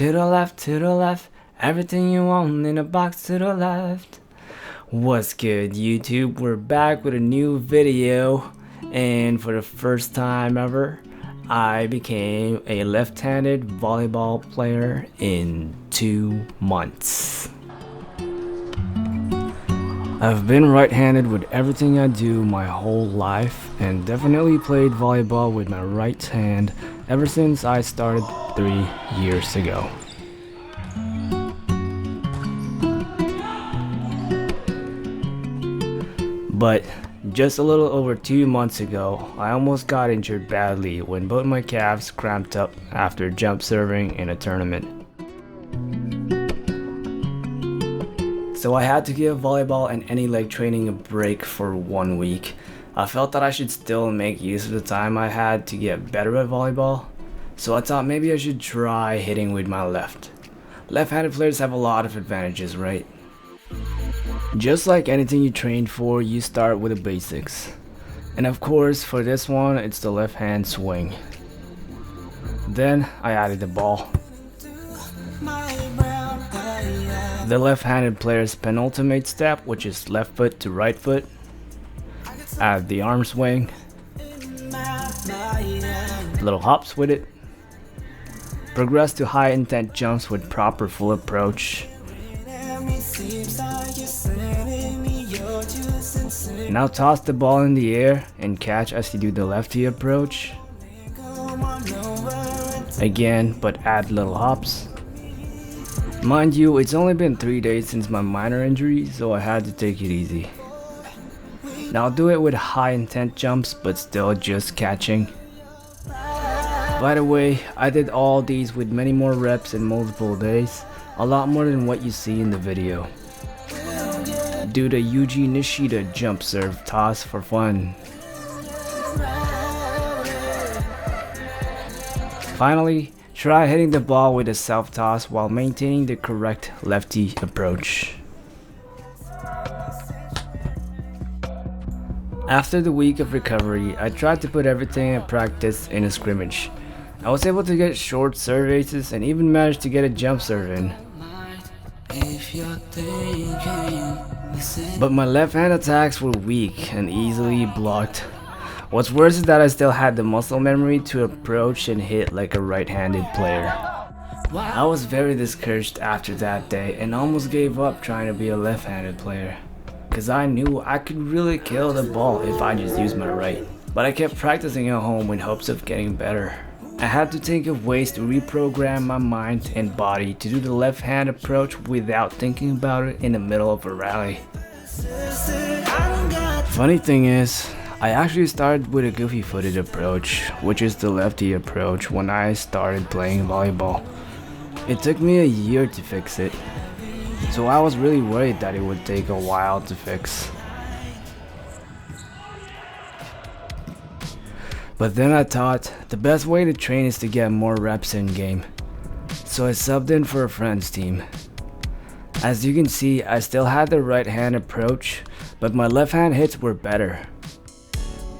to the left, everything you want in a box to the left. What's good, YouTube? We're back with a new video, and for the first time ever, I became a left-handed volleyball player in 2 months. I've been right-handed with everything I do my whole life, and definitely played volleyball with my right hand ever since I started 3 years ago. But just a little over 2 months ago, I almost got injured badly when both my calves cramped up after jump serving in a tournament. So I had to give volleyball and any leg training a break for 1 week. I felt that I should still make use of the time I had to get better at volleyball, so I thought maybe I should try hitting with my left. Left-handed players have a lot of advantages, right? Just like anything you train for, you start with the basics. And of course, for this one, it's the left hand swing. Then I added the ball. The left-handed player's penultimate step, which is left foot to right foot. Add the arm swing. Little hops with it. Progress to high intent jumps with proper full approach. Now toss the ball in the air and catch as you do the lefty approach. Again, but add little hops. Mind you, it's only been 3 days since my minor injury, so I had to take it easy. Now I'll do it with high intent jumps, but still just catching. By the way, I did all these with many more reps in multiple days, a lot more than what you see in the video. Do the Yuji Nishida jump serve toss for fun. Finally, try hitting the ball with a self-toss while maintaining the correct lefty approach. After the week of recovery, I tried to put everything I practiced in a scrimmage. I was able to get short serve aces and even managed to get a jump serve in. But my left hand attacks were weak and easily blocked. What's worse is that I still had the muscle memory to approach and hit like a right-handed player. I was very discouraged after that day and almost gave up trying to be a left-handed player, cause I knew I could really kill the ball if I just used my right. But I kept practicing at home in hopes of getting better. I had to think of ways to reprogram my mind and body to do the left-hand approach without thinking about it in the middle of a rally. Funny thing is, I actually started with a goofy-footed approach, which is the lefty approach, when I started playing volleyball. It took me a year to fix it, so I was really worried that it would take a while to fix. But then I thought the best way to train is to get more reps in game, so I subbed in for a friend's team. As you can see, I still had the right hand approach, but my left hand hits were better.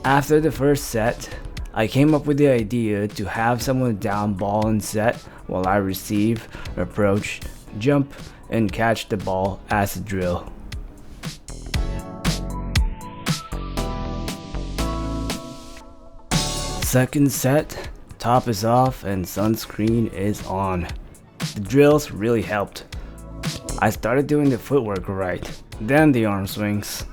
After the first set, I came up with the idea to have someone down ball and set while I receive, approach, jump, and catch the ball as a drill. Second set, top is off and sunscreen is on. The drills really helped. I started doing the footwork right, then the arm swings,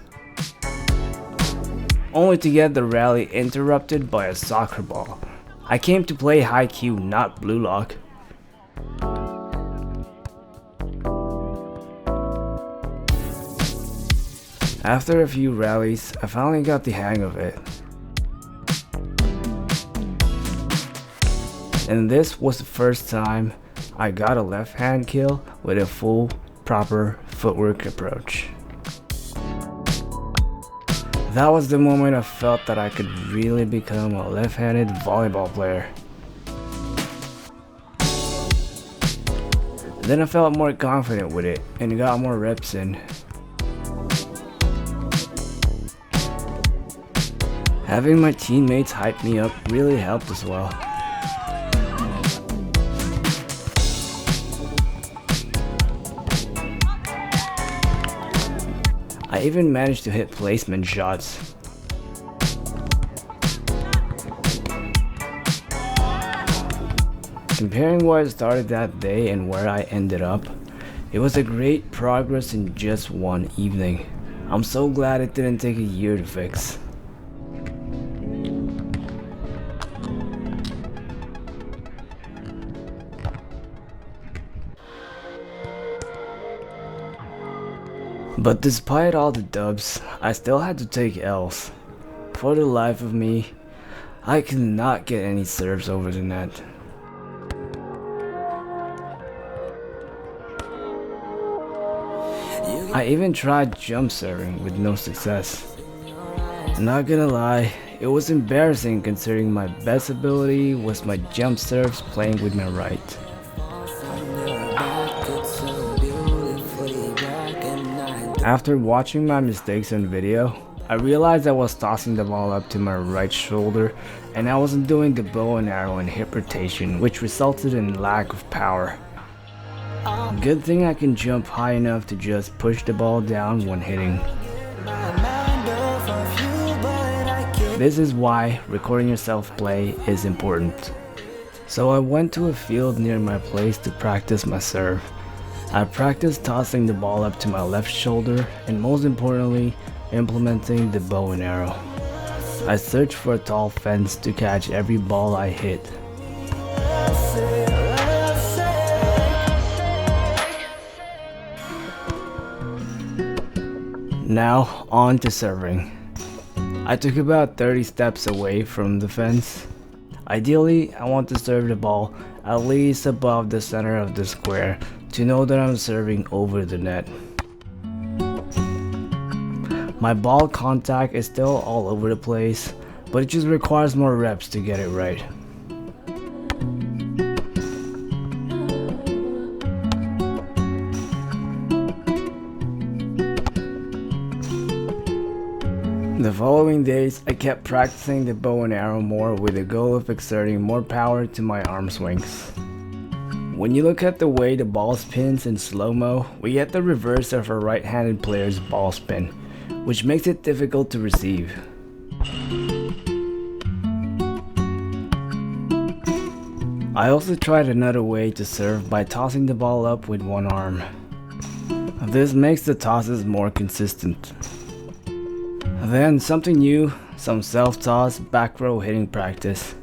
only to get the rally interrupted by a soccer ball. I came to play high Q, not blue lock. After a few rallies, I finally got the hang of it. And this was the first time I got a left hand kill with a full, proper footwork approach. That was the moment I felt that I could really become a left-handed volleyball player. Then I felt more confident with it and got more reps in. Having my teammates hype me up really helped as well. I even managed to hit placement shots. Comparing where I started that day and where I ended up, it was a great progress in just one evening. I'm so glad it didn't take a year to fix. But despite all the dubs, I still had to take L's. For the life of me, I could not get any serves over the net. I even tried jump serving with no success. Not gonna lie, it was embarrassing considering my best ability was my jump serves playing with my right. After watching my mistakes on video, I realized I was tossing the ball up to my right shoulder and I wasn't doing the bow and arrow and hip rotation, which resulted in lack of power. Good thing I can jump high enough to just push the ball down when hitting. This is why recording yourself play is important. So I went to a field near my place to practice my serve. I practiced tossing the ball up to my left shoulder and most importantly, implementing the bow and arrow. I searched for a tall fence to catch every ball I hit. Now, on to serving. I took about 30 steps away from the fence. Ideally, I want to serve the ball at least above the center of the square to know that I'm serving over the net. My ball contact is still all over the place, but it just requires more reps to get it right. The following days, I kept practicing the bow and arrow more with the goal of exerting more power to my arm swings. When you look at the way the ball spins in slow-mo, we get the reverse of a right-handed player's ball spin, which makes it difficult to receive. I also tried another way to serve by tossing the ball up with one arm. This makes the tosses more consistent. Then something new, some self-toss back row hitting practice.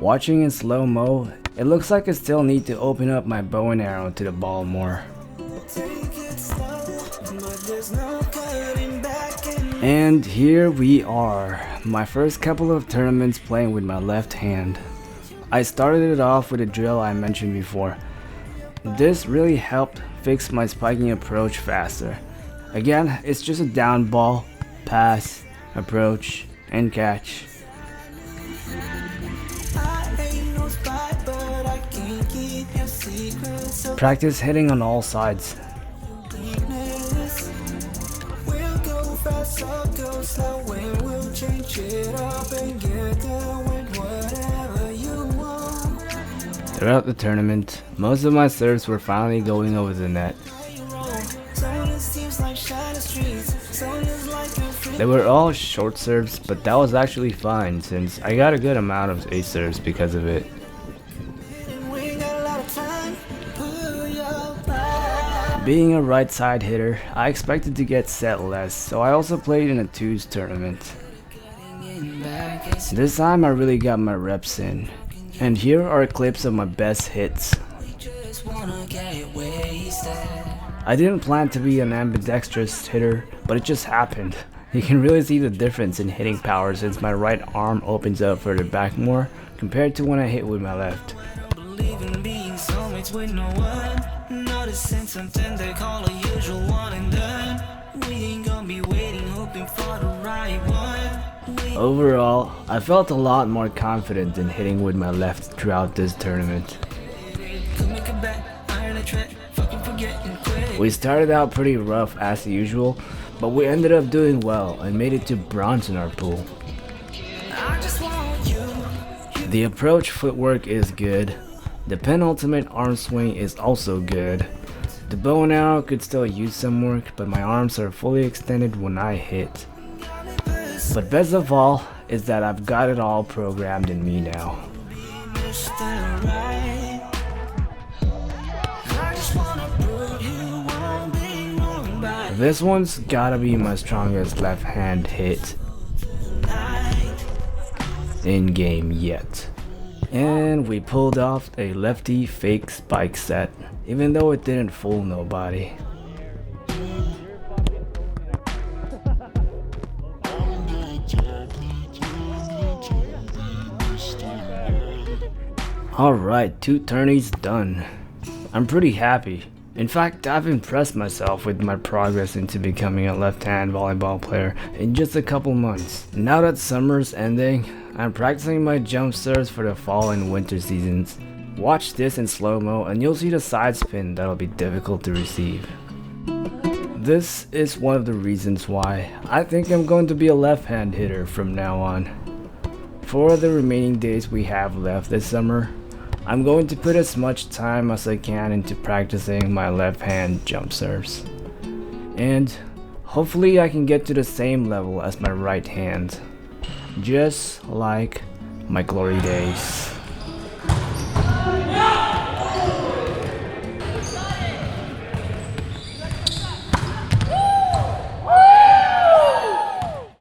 Watching in slow-mo, it looks like I still need to open up my bow and arrow to the ball more. And here we are, my first couple of tournaments playing with my left hand. I started it off with a drill I mentioned before. This really helped fix my spiking approach faster. Again, it's just a down ball, pass, approach, and catch. Practice hitting on all sides. Throughout the tournament, most of my serves were finally going over the net. They were all short serves, but that was actually fine since I got a good amount of ace serves because of it. Being a right side hitter, I expected to get set less, so I also played in a twos tournament. This time I really got my reps in. And here are clips of my best hits. I didn't plan to be an ambidextrous hitter, but it just happened. You can really see the difference in hitting power since my right arm opens up further back more compared to when I hit with my left. Overall, I felt a lot more confident in hitting with my left throughout this tournament. We started out pretty rough as usual, but we ended up doing well and made it to bronze in our pool. The approach footwork is good. The penultimate arm swing is also good. The bow and arrow could still use some work, but my arms are fully extended when I hit. But best of all is that I've got it all programmed in me now. This one's gotta be my strongest left hand hit in game yet. And we pulled off a lefty fake spike set, even though it didn't fool nobody. Alright, 2 tourneys done. I'm pretty happy. In fact, I've impressed myself with my progress into becoming a left-hand volleyball player in just a couple months. Now that summer's ending, I'm practicing my jump serves for the fall and winter seasons. Watch this in slow-mo and you'll see the side spin that'll be difficult to receive. This is one of the reasons why I think I'm going to be a left-hand hitter from now on. For the remaining days we have left this summer, I'm going to put as much time as I can into practicing my left hand jump serves. And hopefully I can get to the same level as my right hand. Just like my glory days.